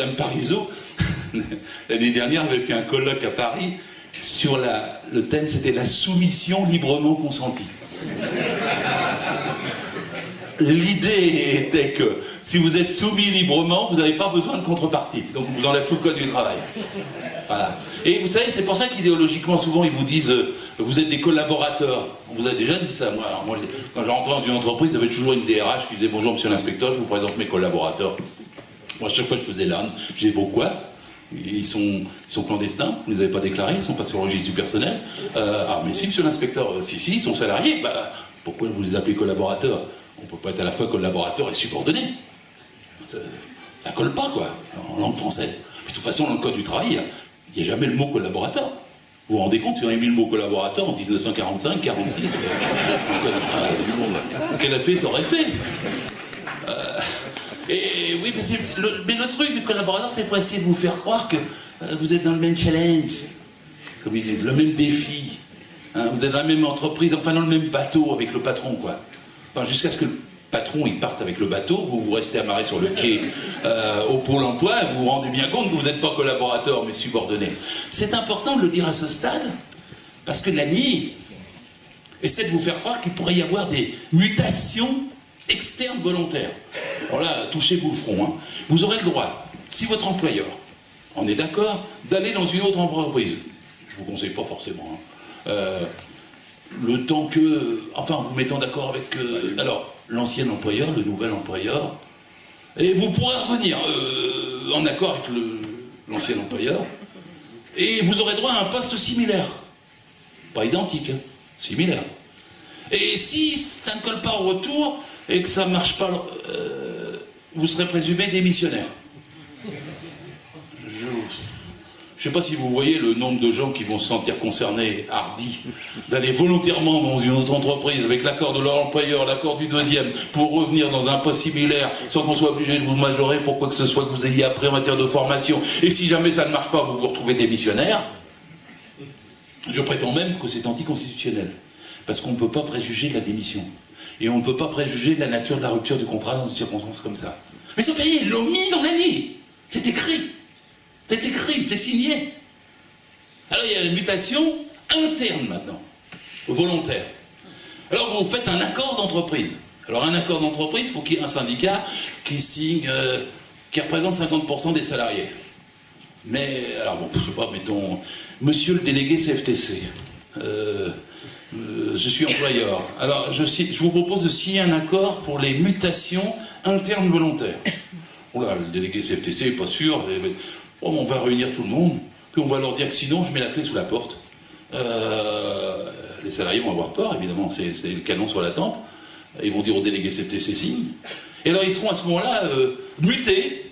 Madame Parizeau, l'année dernière, avait fait un colloque à Paris sur le thème, c'était la soumission librement consentie. L'idée était que si vous êtes soumis librement, vous n'avez pas besoin de contrepartie. Donc on vous enlève tout le code du travail. Voilà. Et vous savez, c'est pour ça qu'idéologiquement, souvent, ils vous disent vous êtes des collaborateurs. On vous a déjà dit ça. Moi, quand je rentrais dans une entreprise, il y avait toujours une DRH qui disait bonjour, monsieur l'inspecteur, je vous présente mes collaborateurs. Moi, à chaque fois, je faisais l'âne. Je disais, vos quoi? Ils sont clandestins, vous ne les avez pas déclarés, ils sont pas sur le registre du personnel. Ah, mais si, monsieur l'inspecteur, si, ils sont salariés. Bah, pourquoi vous les appelez collaborateurs? On ne peut pas être à la fois collaborateur et subordonné. Ça colle pas, quoi, en langue française. Puis, de toute façon, dans le code du travail, il n'y a jamais le mot collaborateur. Vous vous rendez compte, si on avait mis le mot collaborateur en 1945, 46, dans le code du travail, quel effet ça aurait fait? Et oui, mais le truc du collaborateur, c'est pour essayer de vous faire croire que vous êtes dans le même challenge, comme ils disent, le même défi. Hein, vous êtes dans la même entreprise, enfin dans le même bateau avec le patron, quoi. Enfin, jusqu'à ce que le patron il parte avec le bateau, vous restez amarré sur le quai au pôle emploi, et vous vous rendez bien compte que vous n'êtes pas collaborateur, mais subordonné. C'est important de le dire à ce stade, parce que l'ANI essaie de vous faire croire qu'il pourrait y avoir des mutations externes volontaires. Alors là, touchez-vous le front. Hein. Vous aurez le droit, si votre employeur en est d'accord, d'aller dans une autre entreprise. Je vous conseille pas forcément. Hein. Le temps que... Enfin, vous mettant d'accord avec... alors, l'ancien employeur, le nouvel employeur, et vous pourrez revenir en accord avec l'ancien employeur, et vous aurez droit à un poste similaire. Pas identique, hein, similaire. Et si ça ne colle pas au retour, et que ça ne marche pas, vous serez présumé démissionnaire. Je ne sais pas si vous voyez le nombre de gens qui vont se sentir concernés, hardis, d'aller volontairement dans une autre entreprise avec l'accord de leur employeur, l'accord du deuxième, pour revenir dans un poste similaire, sans qu'on soit obligé de vous majorer pour quoi que ce soit que vous ayez appris en matière de formation. Et si jamais ça ne marche pas, vous vous retrouvez démissionnaire. Je prétends même que c'est anticonstitutionnel. Parce qu'on ne peut pas préjuger de la démission. Et on ne peut pas préjuger de la nature de la rupture du contrat dans une circonstance comme ça. Mais ça fait rien, ils l'ont mis dans l'ANI. C'est écrit. C'est écrit, c'est signé. Alors il y a une mutation interne maintenant, volontaire. Alors vous faites un accord d'entreprise. Alors un accord d'entreprise, il faut qu'il y ait un syndicat qui signe, qui représente 50% des salariés. Mais, alors bon, je sais pas, mettons, monsieur le délégué CFTC, je suis employeur. Alors je vous propose de signer un accord pour les mutations internes volontaires. Oula, le délégué CFTC n'est pas sûr. Bon, on va réunir tout le monde, puis on va leur dire que sinon je mets la clé sous la porte. Les salariés vont avoir peur, évidemment, c'est le canon sur la tempe. Ils vont dire au délégué CFTC signe. Et alors ils seront à ce moment-là mutés.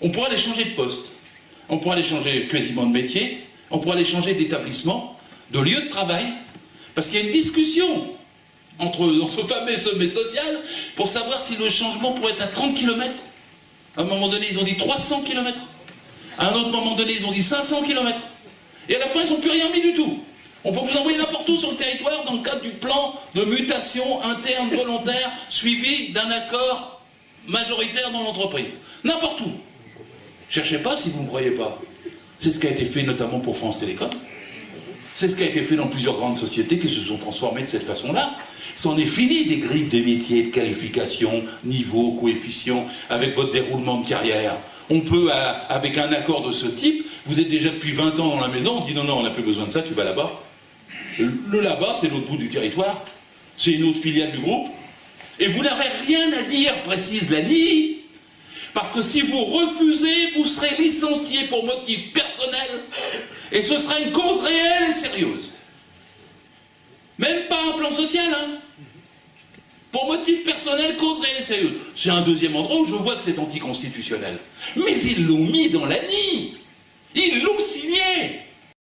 On pourra les changer de poste. On pourra les changer quasiment de métier. On pourra les changer d'établissement, de lieu de travail. Parce qu'il y a une discussion dans ce fameux sommet social pour savoir si le changement pourrait être à 30 km. À un moment donné, ils ont dit 300 km. À un autre moment donné, ils ont dit 500 km. Et à la fin, ils n'ont plus rien mis du tout. On peut vous envoyer n'importe où sur le territoire dans le cadre du plan de mutation interne volontaire suivi d'un accord majoritaire dans l'entreprise. N'importe où. Cherchez pas si vous ne me croyez pas. C'est ce qui a été fait notamment pour France Télécom. C'est ce qui a été fait dans plusieurs grandes sociétés qui se sont transformées de cette façon-là. C'en est fini des grilles de métiers, de qualification, niveau, coefficient, avec votre déroulement de carrière. On peut, avec un accord de ce type, vous êtes déjà depuis 20 ans dans la maison, on dit non, on n'a plus besoin de ça, tu vas là-bas. Le là-bas, c'est l'autre bout du territoire, c'est une autre filiale du groupe, et vous n'aurez rien à dire, précise l'ANI, parce que si vous refusez, vous serez licencié pour motif personnel, et ce sera une cause réelle et sérieuse. Même pas un plan social, hein. Pour motif personnel, cause réelle et sérieuse. C'est un deuxième endroit où je vois que c'est anticonstitutionnel. Mais ils l'ont mis dans l'ANI. Ils l'ont signé.